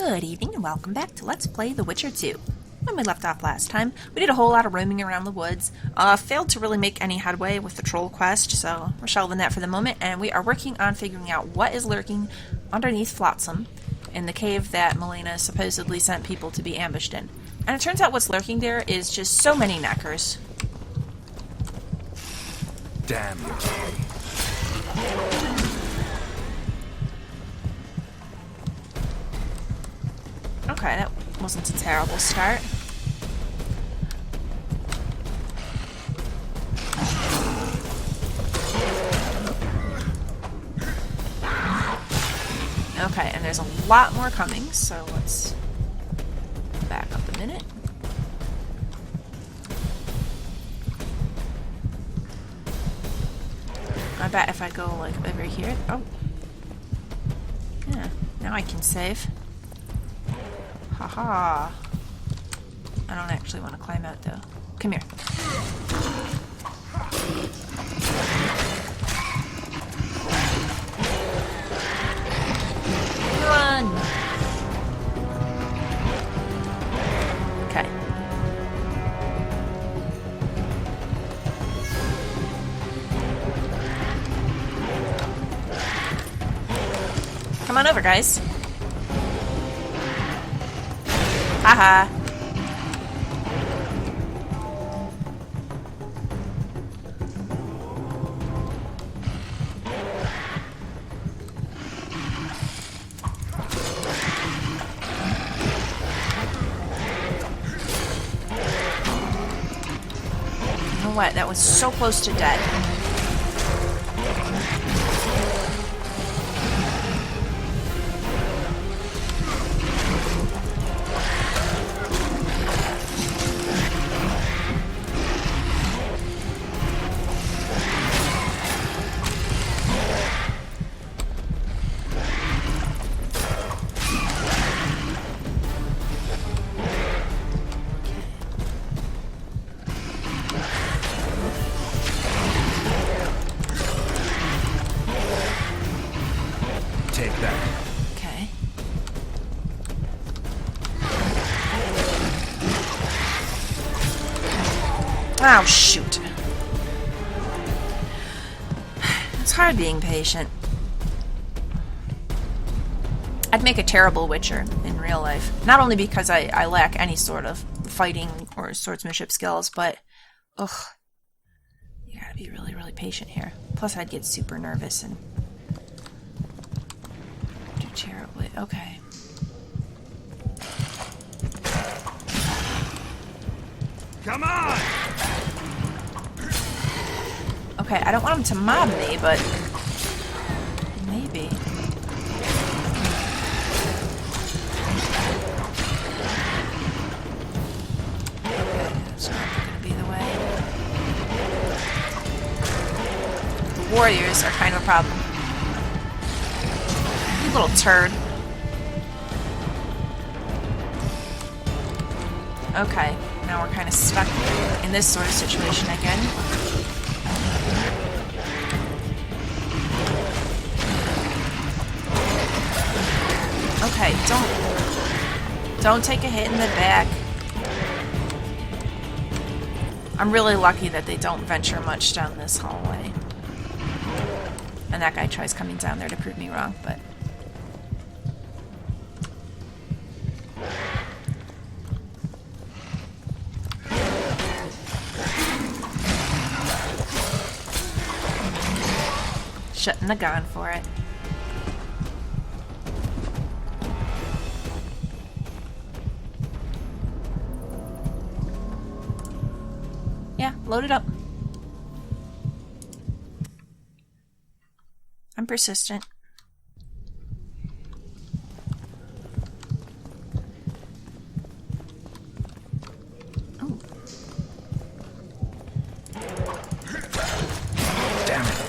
Good evening and welcome back to Let's Play The Witcher 2. When we left off last time, we did a whole lot of roaming around the woods, failed to really make any headway with the troll quest, so we're shelving that for the moment, and we are working on figuring out what is lurking underneath Flotsam in the cave that Malena supposedly sent people to be ambushed in. And it turns out what's lurking there is just so many nekkers. Damn you. Okay, that wasn't a terrible start. Okay, and there's a lot more coming, so let's back up a minute. I bet if I go, like, over here... Oh. Yeah, now I can save. Haha. I don't actually want to climb out, though. Come here. Run! Okay. Come on over, guys. Haha. You know what? That was so close to dead. Take that. Okay. Oh, shoot. It's hard being patient. I'd make a terrible witcher in real life. Not only because I lack any sort of fighting or swordsmanship skills, but... Ugh. You gotta be really, really patient here. Plus, I'd get super nervous and... do terribly. Okay. Come on! Okay, I don't want him to mob me, but... maybe. Okay, that's not gonna be the way. The warriors are kind of a problem. You little turd. Okay, now we're kind of stuck in this sort of situation again. Okay, don't take a hit in the back. I'm really lucky that they don't venture much down this hallway. And that guy tries coming down there to prove me wrong, but... shutting the gun for it. Yeah, load it up. I'm persistent. Oh. Damn it.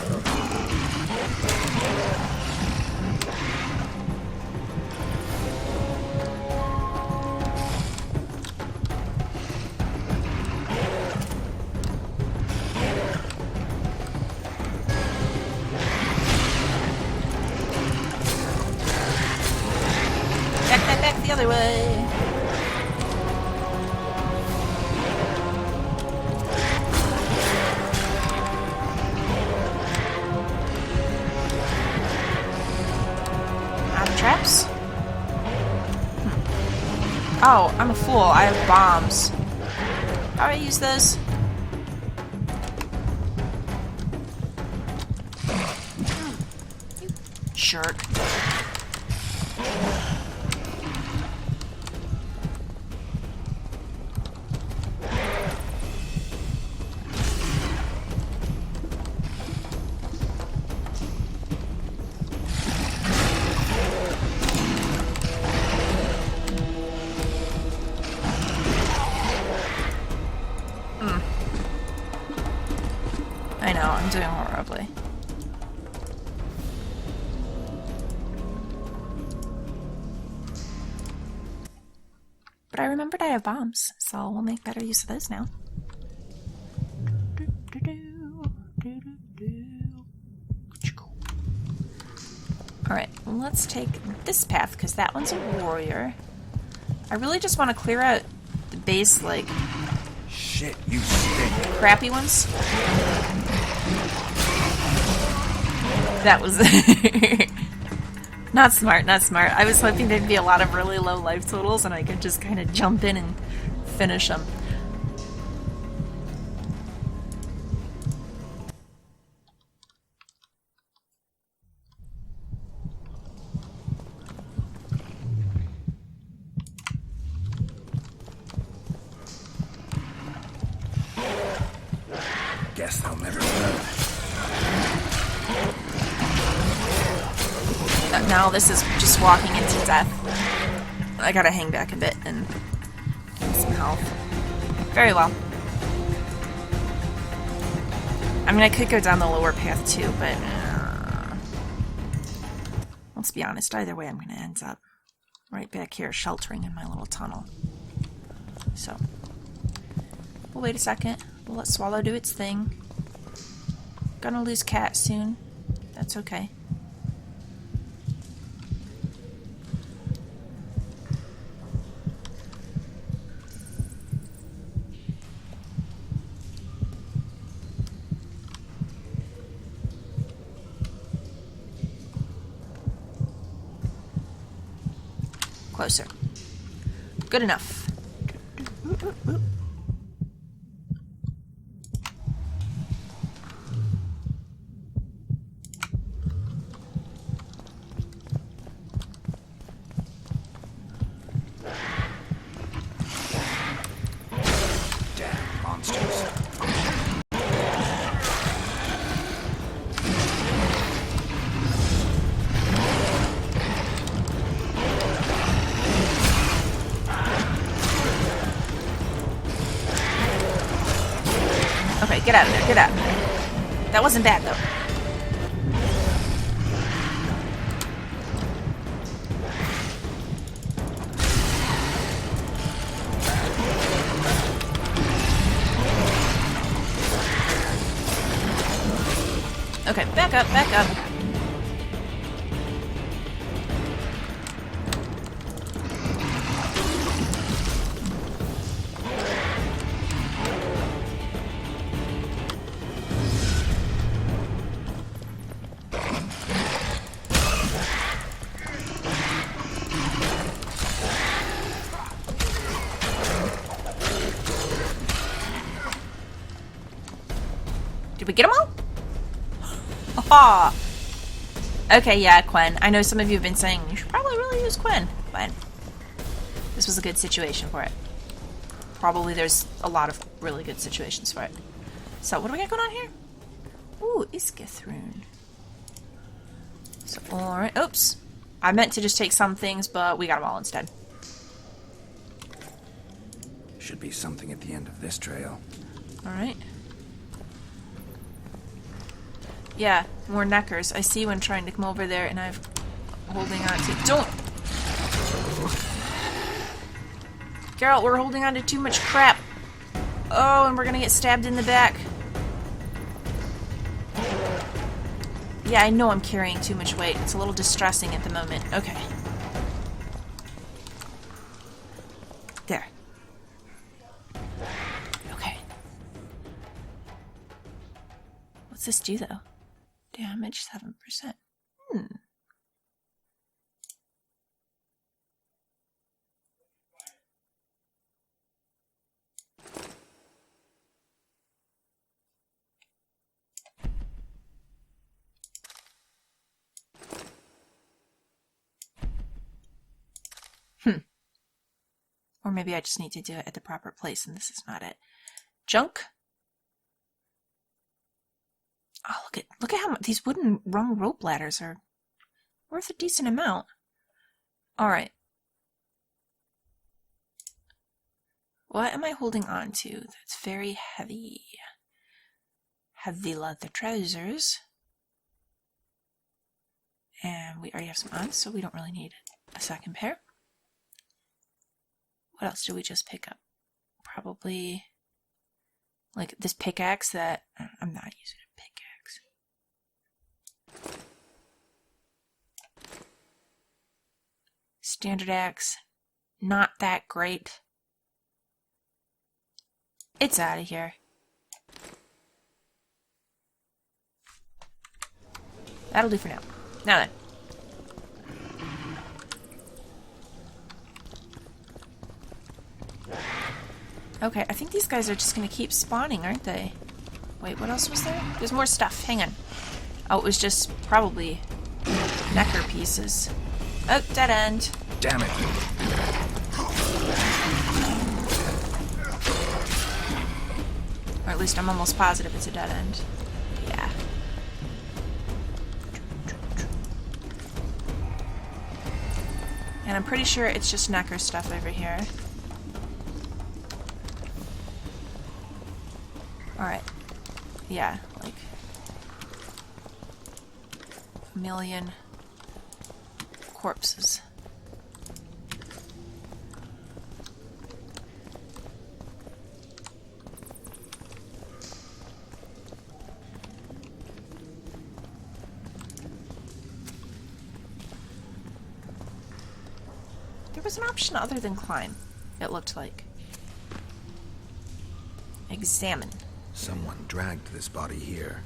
the other way. Out of traps? Oh, I'm a fool. I have bombs. How do I use those? You jerk. I know, I'm doing horribly. But I remembered I have bombs, so we'll make better use of those now. Alright, let's take this path, because that one's a warrior. I really just want to clear out the base, like... Shit, you stink. Crappy ones. That was... Not smart, not smart. I was hoping there'd be a lot of really low life totals and I could just kind of jump in and finish them. Guess they'll never learn. Now this is just walking into death. I gotta hang back a bit and get some health. Very well. I mean, I could go down the lower path too, but... let's be honest, either way I'm gonna end up right back here sheltering in my little tunnel. So, we'll wait a second. We'll let Swallow do its thing. Gonna lose Cat soon. That's okay. Closer. Good enough. Damn monsters. Okay, get out of there, get out of there. That wasn't bad, though. Okay, back up, back up. Did we get them all? Aha! Okay, yeah, Quen. I know some of you have been saying you should probably really use Quen, but this was a good situation for it. Probably there's a lot of really good situations for it. So, what do we got going on here? Ooh, Iskathrune. So, alright. Oops. I meant to just take some things, but we got them all instead. Should be something at the end of this trail. Alright. Yeah, more nekkers. I see one trying to come over there, and I'm holding on to... Don't! Geralt, we're holding on to too much crap. Oh, and we're gonna get stabbed in the back. Yeah, I know I'm carrying too much weight. It's a little distressing at the moment. Okay. There. Okay. What's this do, though? Damage 7%. Or maybe I just need to do it at the proper place and this is not it. Junk. Oh, look at how much these wooden rung rope ladders are worth a decent amount. All right. What am I holding on to that's very heavy? Heavy leather trousers. And we already have some on, so we don't really need a second pair. What else did we just pick up? Probably like this pickaxe that I'm not using a pickaxe. Standard axe, not that great. It's out of here. That'll do for now. Now then. Okay, I think these guys are just gonna keep spawning, aren't they? Wait, what else was there? There's more stuff. Hang on. Oh, it was just probably nekker pieces. Oh, dead end. Damn it. Or at least I'm almost positive it's a dead end. Yeah. And I'm pretty sure it's just nekker stuff over here. Alright. Yeah, like a million corpses. There was an option other than climb, it looked like. Examine. Someone dragged this body here.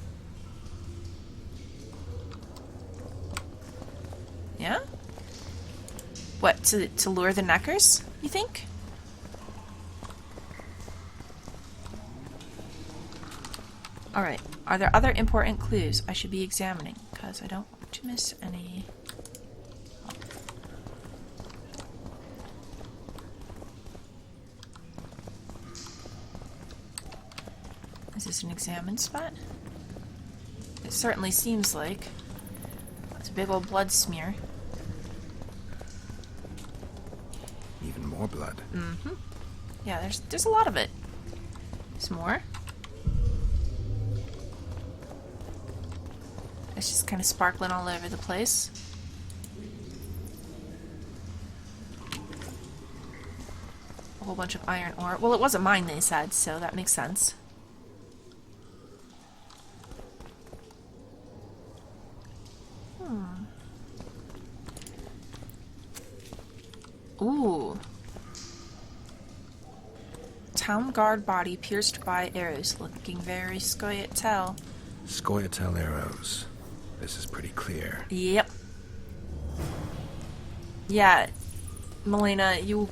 Yeah? What, to lure the nekkers, you think? Alright, are there other important clues I should be examining? Because I don't want to miss any. Is this an examine spot? It certainly seems like. It's a big old blood smear. Even more blood. Mm-hmm. Yeah, there's a lot of it. There's more. It's just kind of sparkling all over the place. A whole bunch of iron ore. Well, it wasn't mine, they said, so that makes sense. Ooh. Town guard body pierced by arrows, looking very scoia-tael. Scoia-tael arrows. This is pretty clear. Yep. Yeah, Malena, you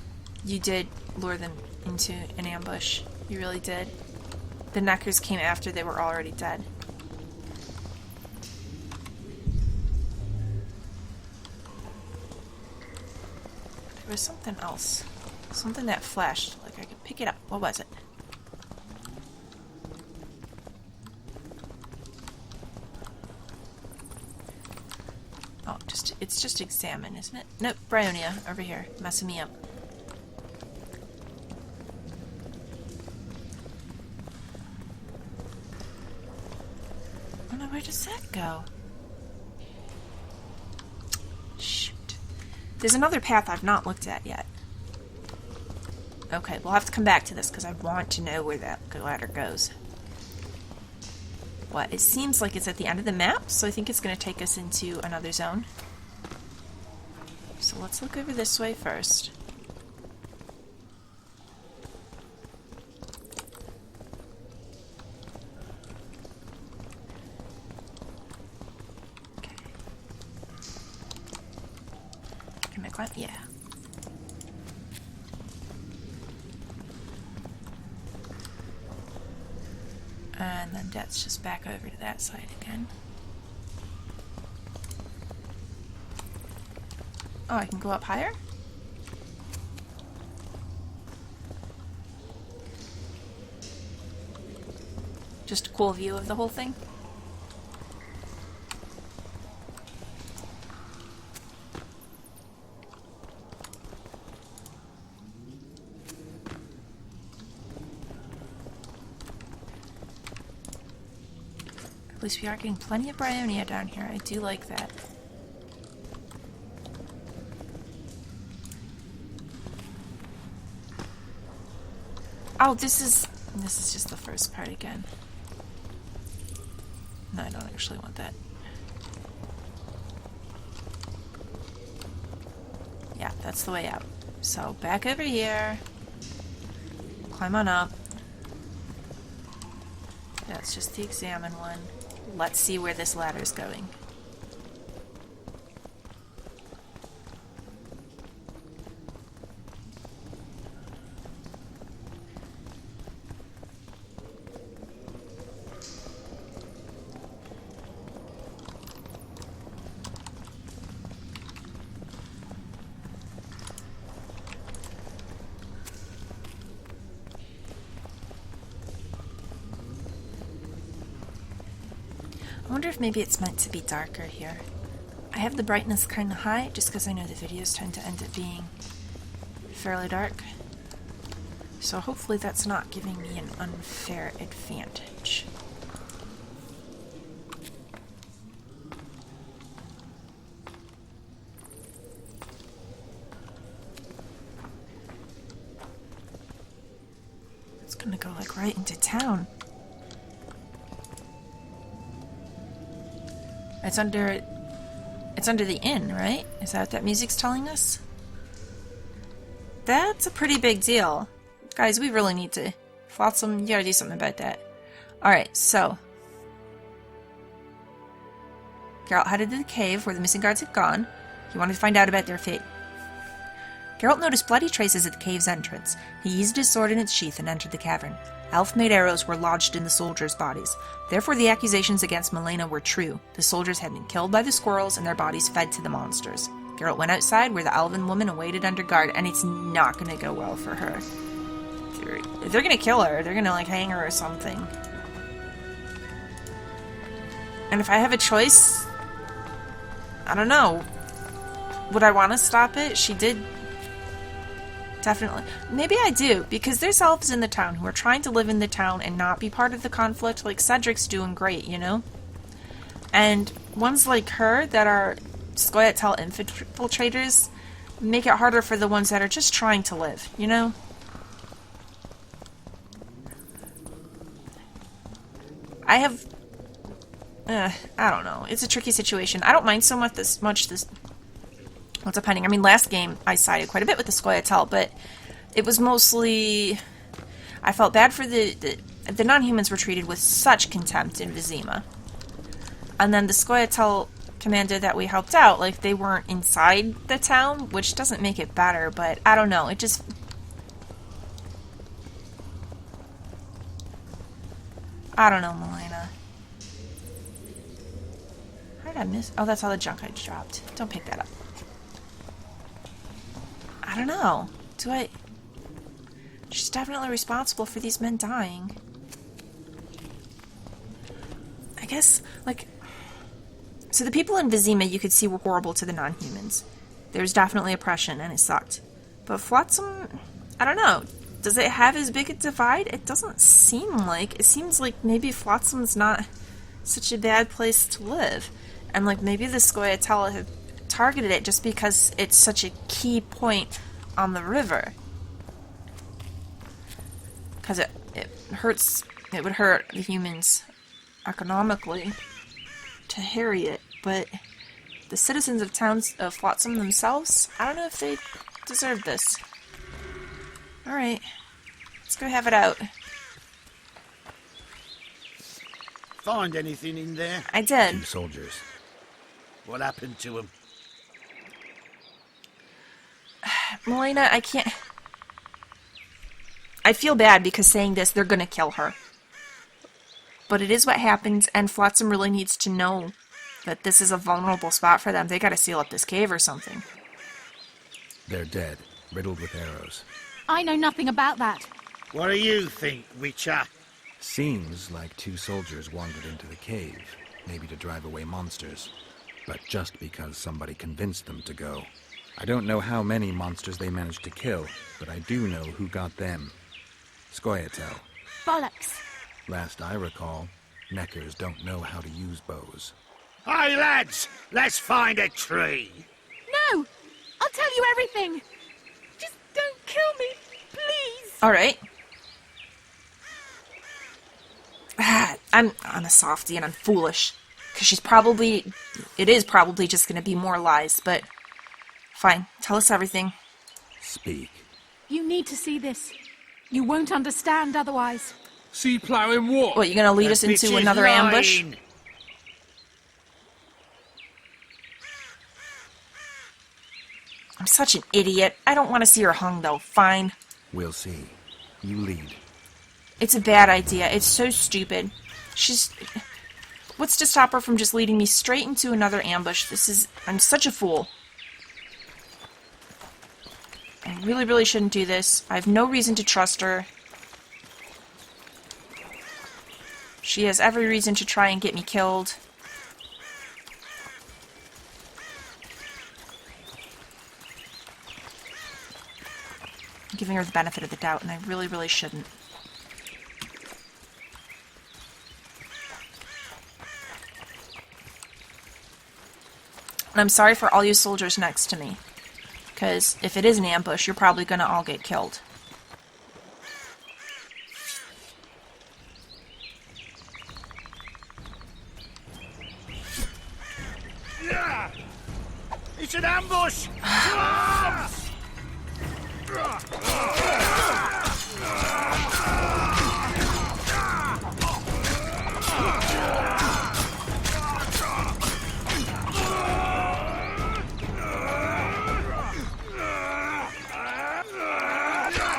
did lure them into an ambush. You really did. The nekkers came after they were already dead. There was something else. Something that flashed, like I could pick it up. What was it? Oh, it's just examine, isn't it? Nope, Bryonia, over here, messing me up. Oh no, where does that go? Shoot. There's another path I've not looked at yet. Okay, we'll have to come back to this because I want to know where that ladder goes. What? It seems like it's at the end of the map, so I think it's going to take us into another zone. So let's look over this way first. that? Yeah. And then that's just back over to that side again. Oh, I can go up higher? Just a cool view of the whole thing. At least we are getting plenty of bryonia down here. I do like that. Oh, this is just the first part again. No, I don't actually want that. Yeah, that's the way out. So, back over here. Climb on up. That's just the examine one. Let's see where this ladder's going. I wonder if maybe it's meant to be darker here. I have the brightness kind of high just because I know the videos tend to end up being fairly dark. So hopefully that's not giving me an unfair advantage. It's gonna go like right into town. It's under the inn, right? Is that what that music's telling us? That's a pretty big deal. Guys, we really need to... Flotsam, you gotta do something about that. Alright, so... Geralt headed to the cave where the missing guards had gone. He wanted to find out about their fate. Geralt noticed bloody traces at the cave's entrance. He eased his sword in its sheath and entered the cavern. Elf-made arrows were lodged in the soldiers' bodies. Therefore the accusations against Malena were true. The soldiers had been killed by the squirrels and their bodies fed to the monsters. Geralt went outside where the elven woman awaited under guard, and it's not gonna go well for her. If they're gonna kill her, they're gonna like hang her or something. And if I have a choice, I don't know. Would I want to stop it? She did... Definitely. Maybe I do, because there's elves in the town who are trying to live in the town and not be part of the conflict. Like, Cedric's doing great, you know? And ones like her that are scoia-tael infiltrators make it harder for the ones that are just trying to live, you know? I have... I don't know. It's a tricky situation. I don't mind so much this... Well, depending. I mean, last game I sided quite a bit with the scoia-tael, but it was mostly... I felt bad for the non-humans were treated with such contempt in Vizima. And then the scoia-tael commander that we helped out, like, they weren't inside the town, which doesn't make it better, but I don't know. It just... I don't know, Malena. How did I miss? Oh, that's all the junk I dropped. Don't pick that up. I don't know. Do I... She's definitely responsible for these men dying. I guess, like... So the people in Vizima you could see were horrible to the non-humans. There was definitely oppression, and it sucked. But Flotsam... I don't know. Does it have as big a divide? It doesn't seem like. It seems like maybe Flotsam's not such a bad place to live. And, like, maybe the scoia-tael have targeted it just because it's such a key point on the river. Because it hurts, it would hurt the humans economically to harry it, but the citizens of towns of Flotsam themselves, I don't know if they deserve this. Alright, let's go have it out. Find anything in there? I did. 2 soldiers. What happened to them? Malena, I can't... I feel bad because saying this, they're gonna kill her. But it is what happens, and Flotsam really needs to know that this is a vulnerable spot for them. They gotta seal up this cave or something. They're dead, riddled with arrows. I know nothing about that. What do you think, Witcher? Seems like 2 soldiers wandered into the cave, maybe to drive away monsters. But just because somebody convinced them to go. I don't know how many monsters they managed to kill, but I do know who got them. Scoia-tael. Bollocks. Last I recall, nekkers don't know how to use bows. Hey, lads! Let's find a tree! No! I'll tell you everything! Just don't kill me, please! Alright. I'm a softie and I'm foolish. Because it is probably just going to be more lies, but... Fine, tell us everything. Speak. You need to see this. You won't understand otherwise. See ploughing what? What, you going to lead us That bitch into is another ambush? lying. I'm such an idiot. I don't want to see her hung, though. Fine. We'll see. You lead. It's a bad idea. It's so stupid. What's to stop her from just leading me straight into another ambush? I'm such a fool. I really, really shouldn't do this. I have no reason to trust her. She has every reason to try and get me killed. I'm giving her the benefit of the doubt, and I really, really shouldn't. And I'm sorry for all you soldiers next to me. Because if it is an ambush, you're probably going to all get killed. Yeah! It's an ambush! To arms!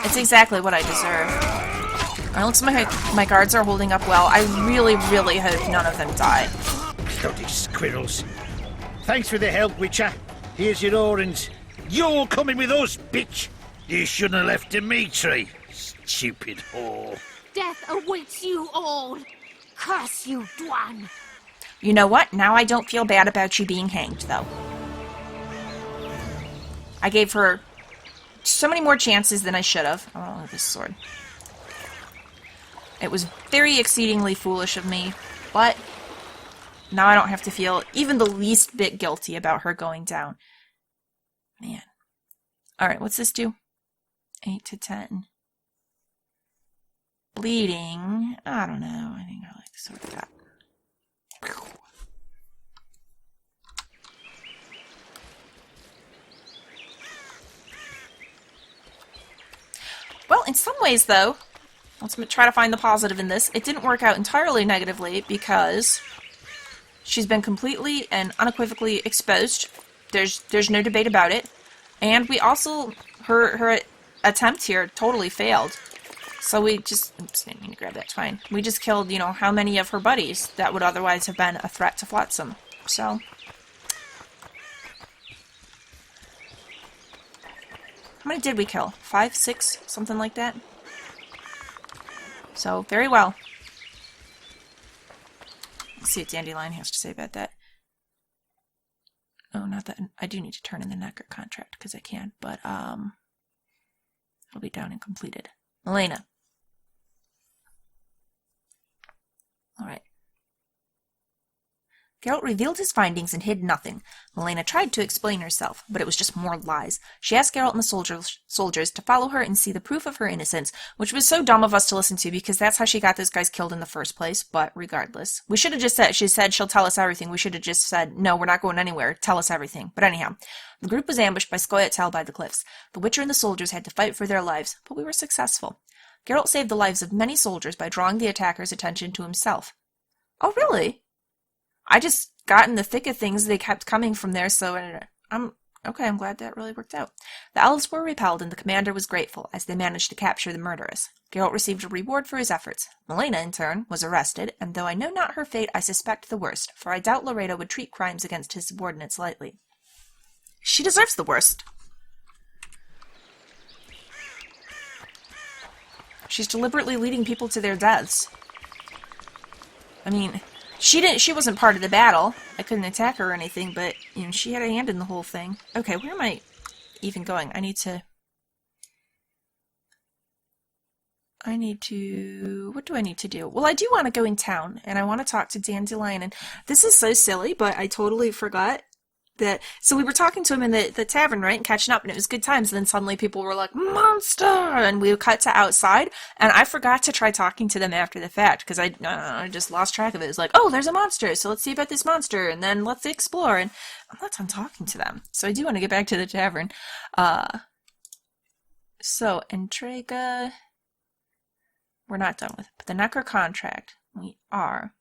It's exactly what I deserve. It looks like my guards are holding up well. I really, really hope none of them die. Bloody squirrels. Thanks for the help, Witcher. Here's your orange. You're coming with us, bitch! You shouldn't have left Dimitri. Stupid whore. Death awaits you all. Curse you, Dh'oine. You know what? Now I don't feel bad about you being hanged, though. I gave her so many more chances than I should have. I don't know this sword. It was very exceedingly foolish of me, but now I don't have to feel even the least bit guilty about her going down. Man. Alright, what's this do? 8 to 10. Bleeding. I don't know. I think I like the sword of that. Well, in some ways, though, let's try to find the positive in this. It didn't work out entirely negatively because she's been completely and unequivocally exposed. There's no debate about it. And we also, her attempt here totally failed. So we just, oops, didn't mean to grab that, it's fine. We just killed, you know, how many of her buddies that would otherwise have been a threat to Flotsam. So, how many did we kill? 5, 6, something like that? So, very well. Let's see what Dandelion has to say about that. Oh, not that. I do need to turn in the nekker contract, because I can, but, it'll be down and completed. Malena. Alright. Geralt revealed his findings and hid nothing. Malena tried to explain herself, but it was just more lies. She asked Geralt and the soldiers to follow her and see the proof of her innocence, which was so dumb of us to listen to because that's how she got those guys killed in the first place, but regardless. We should have just said, she said she'll tell us everything. We should have just said, no, we're not going anywhere. Tell us everything. But anyhow, the group was ambushed by scoia-tael by the cliffs. The Witcher and the soldiers had to fight for their lives, but we were successful. Geralt saved the lives of many soldiers by drawing the attackers' attention to himself. Oh, really? I just got in the thick of things. They kept coming from there, so I'm Okay, I'm glad that really worked out. The elves were repelled, and the commander was grateful, as they managed to capture the murderess. Geralt received a reward for his efforts. Malena, in turn, was arrested, and though I know not her fate, I suspect the worst, for I doubt Laredo would treat crimes against his subordinates lightly. She deserves the worst. She's deliberately leading people to their deaths. I mean, she wasn't part of the battle. I couldn't attack her or anything, but, you know, she had a hand in the whole thing. Okay, where am I even going? I need to... What do I need to do? Well, I do want to go in town, and I want to talk to Dandelion, and this is so silly, but I totally forgot that... So we were talking to him in the tavern, right, and catching up, and it was good times, and then suddenly people were like, monster! And we cut to outside, and I forgot to try talking to them after the fact, because I just lost track of it. It was like, oh, there's a monster, so let's see about this monster, and then let's explore, and I'm not done talking to them. So I do want to get back to the tavern. So, Entrega... We're not done with it. But the nekker contract, we are.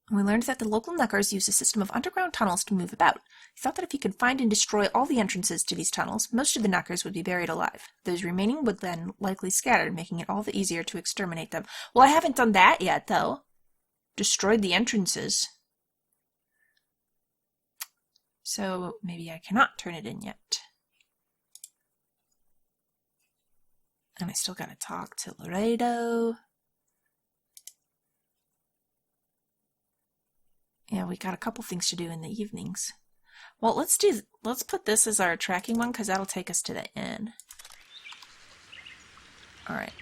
We learned that the local nekkers use a system of underground tunnels to move about. He thought that if he could find and destroy all the entrances to these tunnels, most of the nekkers would be buried alive. Those remaining would then likely scatter, making it all the easier to exterminate them. Well, I haven't done that yet, though. Destroyed the entrances. So maybe I cannot turn it in yet. And I still gotta talk to Laredo. Yeah, we got a couple things to do in the evenings. Well, let's put this as our tracking one, because that'll take us to the inn. Alright.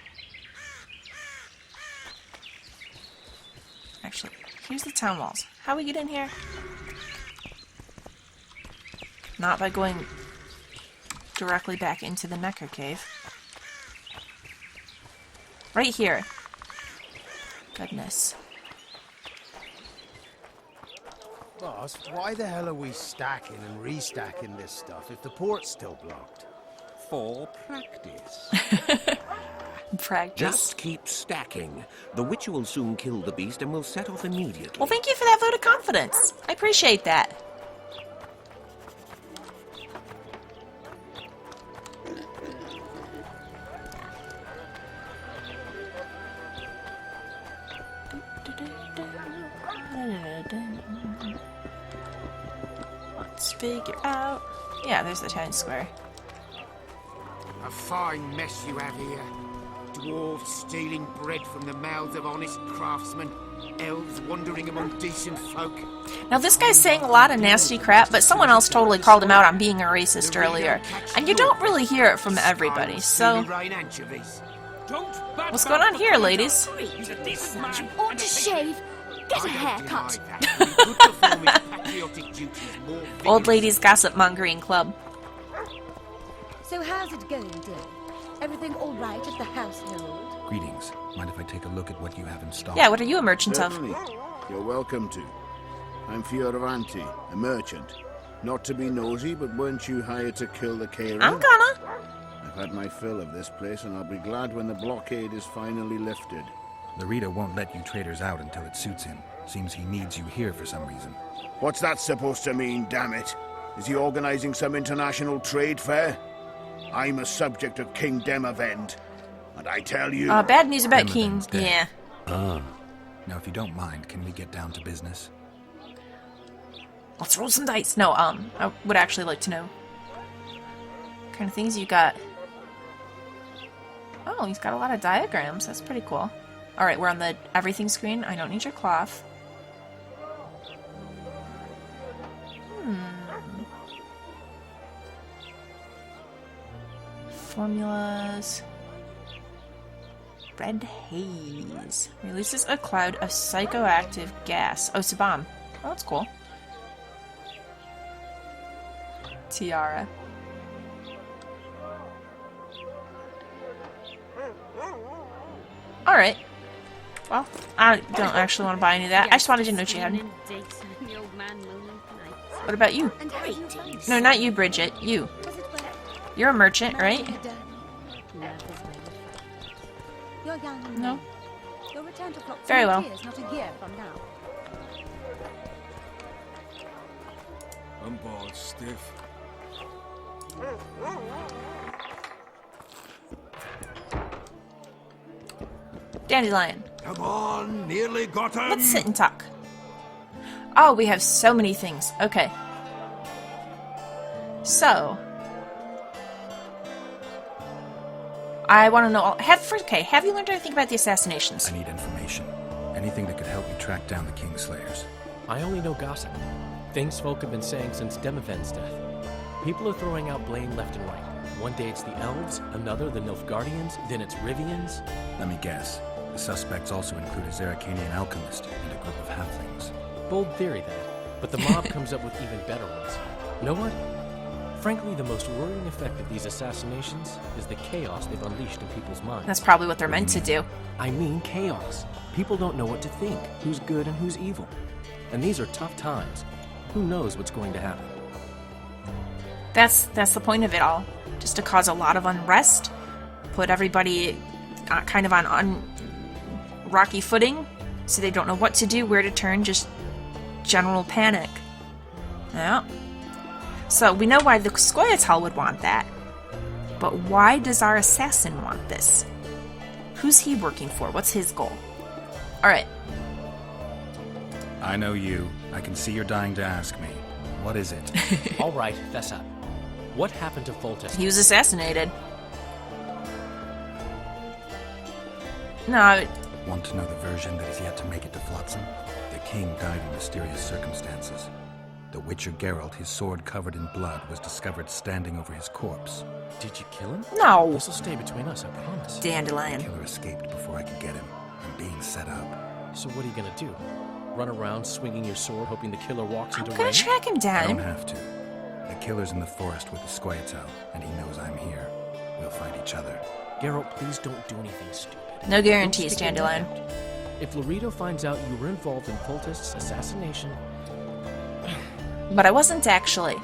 Actually, here's the town walls. How we get in here? Not by going directly back into the nekker cave. Right here. Goodness. Boss, why the hell are we stacking and restacking this stuff if the port's still blocked? For practice. Practice. Just keep stacking. The Witcher will soon kill the beast and will set off immediately. Well, thank you for that vote of confidence. I appreciate that. Let's figure out... Yeah, there's the town square. A fine mess you have here. Dwarves stealing bread from the mouths of honest craftsmen. Elves wandering among decent folk. Now this guy's saying a lot of nasty crap, but someone else totally called him out on being a racist earlier. And you don't really hear it from everybody, so... What's going on here, ladies? You ought to shave. Get a haircut. Old ladies gossip mongering club. So how's it going, dear? Everything all right at the household? Greetings. Mind if I take a look at what you have installed? Yeah, what are you a merchant of? Certainly. You're welcome to. I'm Fioravanti, a merchant. Not to be nosy, but weren't you hired to kill the Karen? I'm gonna. I've had my fill of this place, and I'll be glad when the blockade is finally lifted. Laredo won't let you traders out until it suits him. Seems he needs you here for some reason. What's that supposed to mean, damn it? Is he organizing some international trade fair? I'm a subject of King Demavend, and I tell you... bad news about King. Demavend's dead. Yeah. Now, if you don't mind, can we get down to business? Let's roll some dice. No, I would actually like to know what kind of things you got. Oh, he's got a lot of diagrams. That's pretty cool. Alright, we're on the everything screen. I don't need your cloth. Formulas. Red haze. Releases a cloud of psychoactive gas. Oh, it's a bomb. Oh, that's cool. Tiara. Alright. Well, I don't actually want to buy any of that. I just wanted to know what you had. What about you? No, not you, Bridget. You. You're a merchant, right? No? Very well. I'm bored stiff. Dandelion. Come on, nearly got him. Let's sit and talk. Oh, we have so many things. Okay. So, I want to know. Have you learned anything about the assassinations? I need information. Anything that could help me track down the Kingslayers. I only know gossip. Things folk have been saying since Demavend's death. People are throwing out blame left and right. One day it's the elves, another the Nilfgaardians, then it's Rivians. Let me guess. The suspects also include a Zerrikanian alchemist and a group of halflings. Bold theory, that. But the mob comes up with even better ones. Know what? Frankly, the most worrying effect of these assassinations is the chaos they've unleashed in people's minds. That's probably what they're meant to do. I mean chaos. People don't know what to think, who's good and who's evil. And these are tough times. Who knows what's going to happen? That's the point of it all. Just to cause a lot of unrest, put everybody kind of on rocky footing, so they don't know what to do, where to turn, just general panic. Yeah. So we know why the scoia-tael would want that. But why does our assassin want this? Who's he working for? What's his goal? Alright. I know you. I can see you're dying to ask me. What is it? All right, fess up. What happened to Foltest? He was assassinated. No. Want to know the version that is yet to make it to Flotsam? The king died in mysterious circumstances. The Witcher Geralt, his sword covered in blood, was discovered standing over his corpse. Did you kill him? No. This'll stay between us, I promise. Dandelion. The killer escaped before I could get him. I'm being set up. So what are you gonna do? Run around swinging your sword, hoping the killer walks into I'm gonna range? track him down. I don't have to. The killer's in the forest with the scoia-tael, and he knows I'm here. We'll find each other. Geralt, please don't do anything stupid. No guarantees, Dandelion. If Loreto finds out you were involved in Foltest's assassination... But I wasn't actually.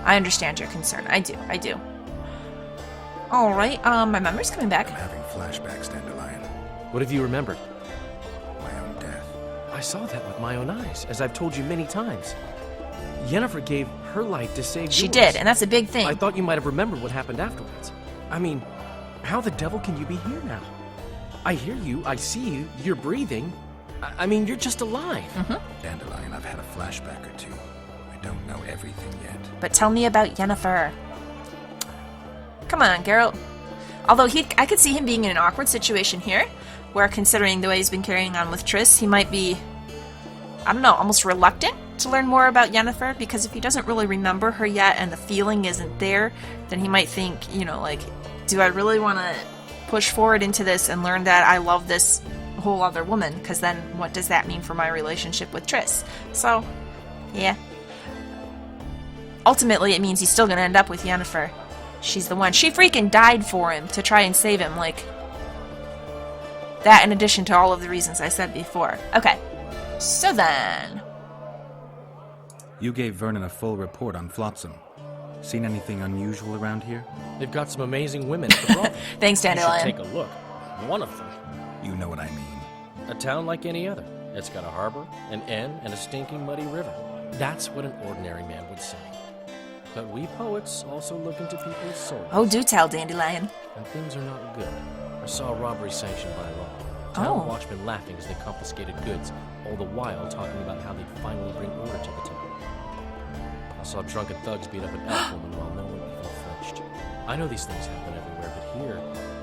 I understand your concern. I do. Alright, my memory's coming back. I'm having flashbacks, Dandelion. What have you remembered? My own death. I saw that with my own eyes, as I've told you many times. Yennefer gave her life to save She yours. did, and that's a big thing. I thought you might have remembered what happened afterwards. I mean, how the devil can you be here now? I hear you, I see you, you're breathing. I mean, you're just alive. Mm-hmm. Dandelion, I've had a flashback or two. I don't know everything yet. But tell me about Yennefer. Come on, Geralt. Although I could see him being in an awkward situation here, where considering the way he's been carrying on with Triss, he might be, I don't know, almost reluctant to learn more about Yennefer, because if he doesn't really remember her yet and the feeling isn't there, then he might think, like, do I really want to push forward into this and learn that I love this whole other woman? Because then what does that mean for my relationship with Triss? So, yeah. Ultimately, it means he's still going to end up with Yennefer. She's the one. She freaking died for him to try and save him, like, that in addition to all of the reasons I said before. Okay, so then... You gave Vernon a full report on Flotsam. Seen anything unusual around here? They've got some amazing women at the brothel. Thanks, Dandelion. You should take a look. One of them. You know what I mean. A town like any other. It's got a harbor, an inn, and a stinking muddy river. That's what an ordinary man would say. But we poets also look into people's souls. Oh, do tell, Dandelion. And things are not good. I saw a robbery sanctioned by law. Town watchmen laughing as they confiscated goods, all the while talking about how they'd finally bring order to the town. I saw drunken thugs beat up an elf woman while no one even flinched. I know these things happen everywhere, but here,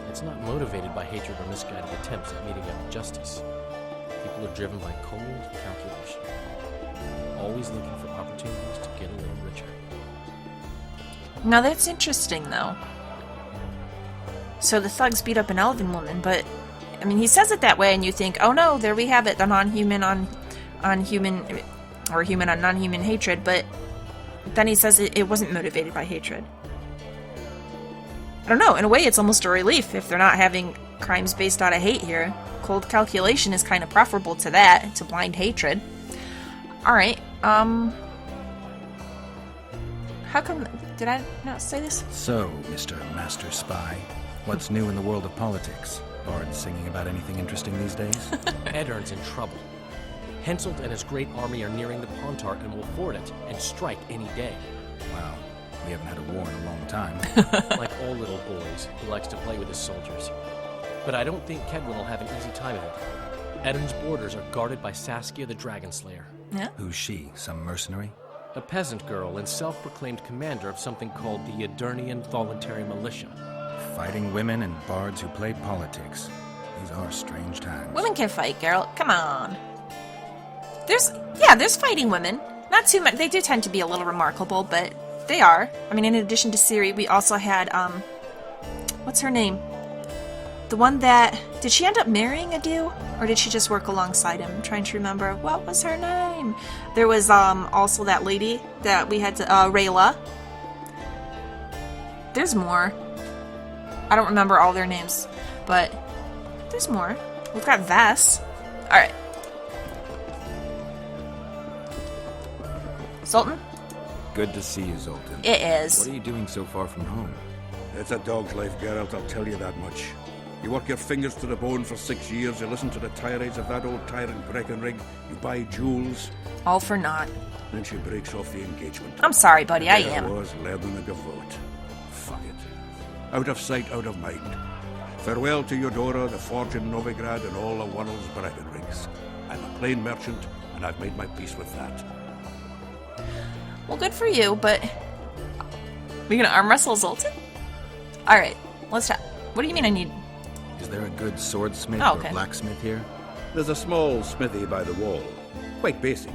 it's not motivated by hatred or misguided attempts at meeting up with justice. People are driven by cold calculation, always looking for opportunities to get a little richer. Now that's interesting, though. So the thugs beat up an elven woman, but, I mean, he says it that way, and you think, oh no, there we have it, the non-human on human, or human on non-human hatred, but then he says it wasn't motivated by hatred. I don't know, in a way it's almost a relief if they're not having crimes based out of hate here. Cold calculation is kind of preferable to that, to blind hatred. Alright, how come, did I not say this? So, Mr. Master Spy, what's new in the world of politics? Bards singing about anything interesting these days? Eddern's in trouble. Henselt and his great army are nearing the Pontar and will ford it and strike any day. Wow, we haven't had a war in a long time. Like all little boys, he likes to play with his soldiers. But I don't think Kedwin will have an easy time of it. Eden's borders are guarded by Saskia the Dragon Slayer. Yeah? Who's she? Some mercenary? A peasant girl and self-proclaimed commander of something called the Dh'oine Voluntary Militia. Fighting women and bards who play politics. These are strange times. Women can fight, Geralt. Come on. There's fighting women. Not too much. They do tend to be a little remarkable, but they are. I mean, in addition to Ciri, we also had, what's her name? The one that... Did she end up marrying a Dh'o? Or did she just work alongside him? I'm trying to remember. What was her name? There was, also that lady that we had to... Rayla. There's more. I don't remember all their names. But there's more. We've got Vess. Alright. Zoltan? Good to see you, Zoltan. It is. What are you doing so far from home? It's a dog's life, Geralt, I'll tell you that much. You work your fingers to the bone for 6 years, you listen to the tirades of that old tyrant Breckenrig, you buy jewels. All for naught. Then she breaks off the engagement. I'm sorry, buddy, I am. There was Lerman a Gavotte. Fuck it. Out of sight, out of mind. Farewell to Eudora, the forge in Novigrad, and all the world's Breckenrigs. I'm a plain merchant, and I've made my peace with that. Well, good for you, but... We're gonna arm wrestle Zoltan? Alright, let's chat. What do you mean I need... Is there a good swordsmith Oh, okay. or blacksmith here? There's a small smithy by the wall. Quite basic.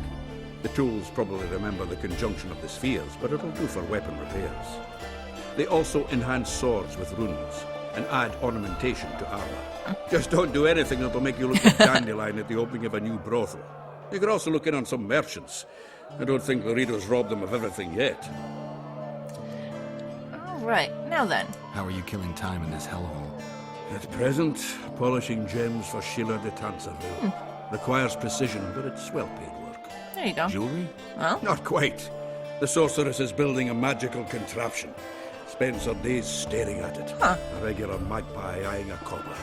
The tools probably remember the conjunction of the spheres, but it'll do for weapon repairs. They also enhance swords with runes and add ornamentation to armor. Just don't do anything that'll make you look like Dandelion at the opening of a new brothel. You could also look in on some merchants. I don't think Loredo's robbed them of everything yet. Alright, now then. How are you killing time in this hellhole? At present, polishing gems for Sheila de Tanserville. Requires precision, but it's well-paid work. There you go. Jewelry? Well? Not quite. The sorceress is building a magical contraption. Spends her days staring at it. Huh. A regular magpie eyeing a cobra.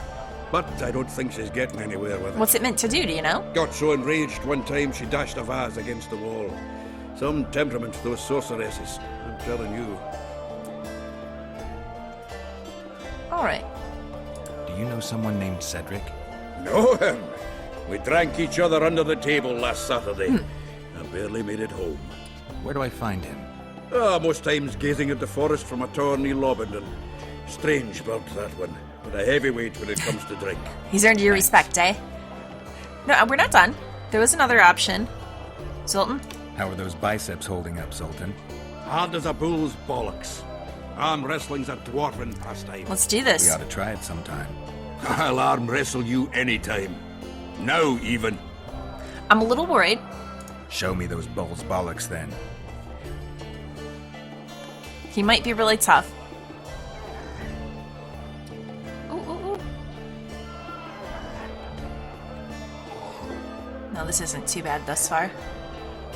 But I don't think she's getting anywhere with it. What's it meant to do you know? Got so enraged one time she dashed a vase against the wall. Some temperament, those sorceresses. I'm telling you. Alright. Do you know someone named Cedric? Know him? We drank each other under the table last Saturday. I barely made it home. Where do I find him? Most times gazing at the forest from a tower near Lobendon. Strange bird, that one. But a heavyweight when it comes to drink. He's earned your respect, eh? No, we're not done. There was another option. Zoltan? How are those biceps holding up, Zoltan? Hard as a bull's bollocks. Arm wrestling's a dwarven pastime. Let's do this. We ought to try it sometime. I'll arm wrestle you anytime. Now, even. I'm a little worried. Show me those bull's bollocks, then. He might be really tough. Ooh, ooh, ooh. No, this isn't too bad thus far.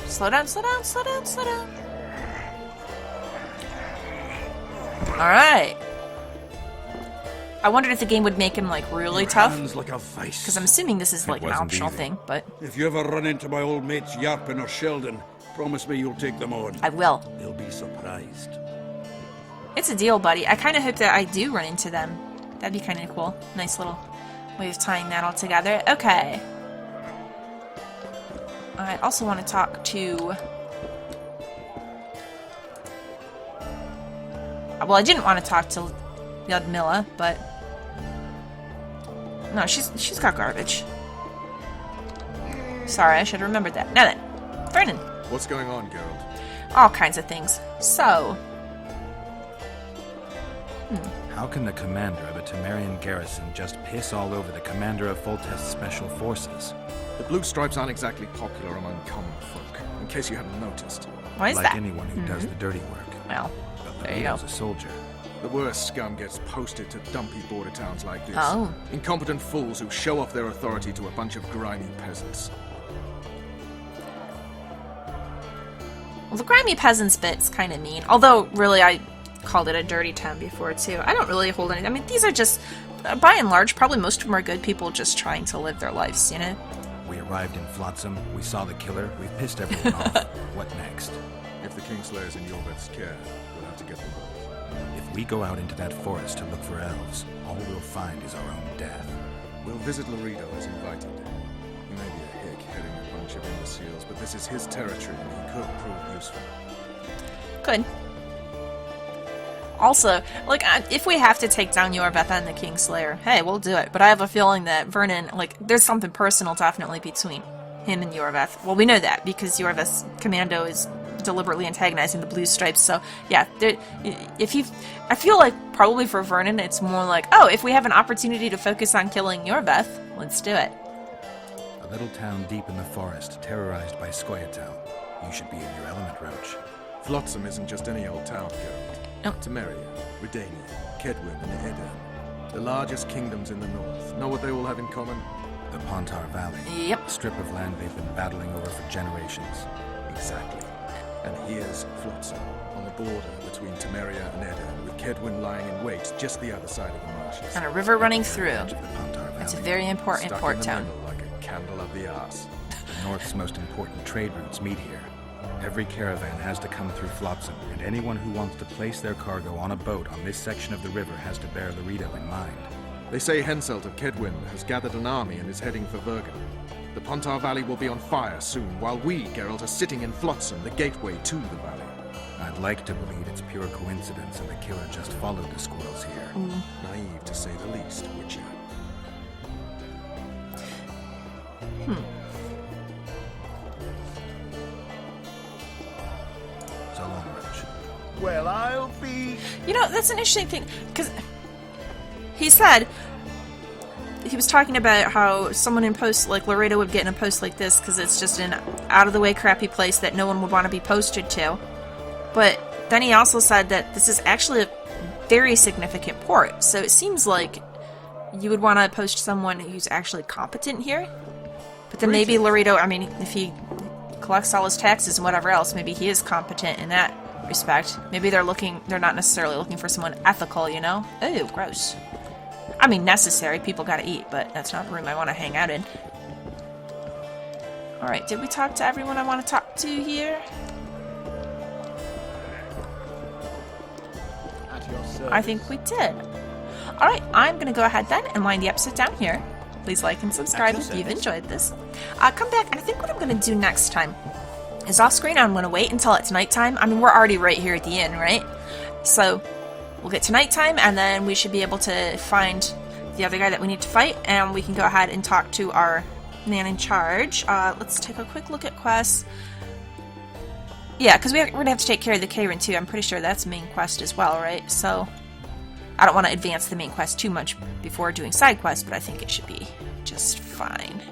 Slow down, slow down, slow down, slow down. Alright. I wondered if the game would make him, like, really tough. Hands like a vice. Because I'm assuming this is, like, an wasn't optional easy. thing, but... If you ever run into my old mates Yarpin or Sheldon, promise me you'll take them on. I will. They'll be surprised. It's a deal, buddy. I kind of hope that I do run into them. That'd be kind of cool. Nice little way of tying that all together. Okay. I also want to talk to... Well, I didn't want to talk to Lyudmila, but... No, she's got garbage. Sorry, I should have remembered that. Now then, Vernon. What's going on, Geralt? All kinds of things. So... How can the commander of a Temerian garrison just piss all over the commander of Foltest's special forces? The Blue Stripes aren't exactly popular among common folk, in case you hadn't noticed. Why is like that? anyone who does the dirty work. Well, But there you go. Leo's a soldier. The worst scum gets posted to dumpy border towns like this. Oh. Incompetent fools who show off their authority to a bunch of grimy peasants. Well, the grimy peasants bit's kind of mean. Although, really, I called it a dirty town before, too. I don't really hold any... I mean, these are just, by and large, probably most of them are good people just trying to live their lives, you know? We arrived in Flotsam, we saw the killer, we've pissed everyone off. What next? If the Kingslayer's in Yorveth's care, we'll have to get them both. If we go out into that forest to look for elves, all we'll find is our own death. We'll visit Laredo as invited. He may be a hick heading a bunch of imbeciles, but this is his territory and he could prove useful. Good. Also, like, if we have to take down Yorveth and the Kingslayer, hey, we'll do it. But I have a feeling that Vernon, like, there's something personal definitely between him and Yorveth. Well, we know that because Yorveth's commando is deliberately antagonizing the Blue Stripes. So, yeah, I feel like probably for Vernon, it's more like, oh, if we have an opportunity to focus on killing Yorveth, let's do it. A little town deep in the forest, terrorized by scoia-tael. You should be in your element, Roach. Flotsam isn't just any old town, Geralt. Nope. Temeria, Redania, Kedwin, and Edan. The largest kingdoms in the north. Know what they all have in common? The Pontar Valley. Yep. A strip of land they've been battling over for generations. Exactly. And here's Flotsam, on the border between Temeria and Edan, with Kedwin lying in wait just the other side of the marshes. And a river running through. Edge of the Pontar Valley. It's a very important Stuck port in the town. middle like a candle up the arse. The north's most important trade routes meet here. Every caravan has to come through Flotsam, and anyone who wants to place their cargo on a boat on this section of the river has to bear Laredo in mind. They say Henselt of Kedwin has gathered an army and is heading for Vergen. The Pontar Valley will be on fire soon, while we, Geralt, are sitting in Flotsam, the gateway to the valley. I'd like to believe it's pure coincidence and the killer just followed the squirrels here. Naive, to say the least, Witcher. So long, Roach. Well, I'll be... You know, that's an interesting thing, because he said, he was talking about how someone in post, like Laredo would get in a post like this, because it's just an out-of-the-way crappy place that no one would want to be posted to. But then he also said that this is actually a very significant port, so it seems like you would want to post someone who's actually competent here. But then maybe Laredo, I mean, if he collects all his taxes and whatever else, maybe he is competent in that respect. Maybe they're not necessarily looking for someone ethical, you know? Ooh, gross. I mean, necessary, people gotta eat, but that's not the room I want to hang out in. Alright, did we talk to everyone I want to talk to here? I think we did. Alright, I'm gonna go ahead then and wind the episode down here. Please like and subscribe if you've enjoyed this. Come back, and I think what I'm going to do next time is off screen. I'm going to wait until it's nighttime. I mean, we're already right here at the inn, right? So we'll get to nighttime, and then we should be able to find the other guy that we need to fight, and we can go ahead and talk to our man in charge. Let's take a quick look at quests. Yeah, because we're going to have to take care of the Karen too. I'm pretty sure that's main quest as well, right? So I don't want to advance the main quest too much before doing side quests, but I think it should be just fine.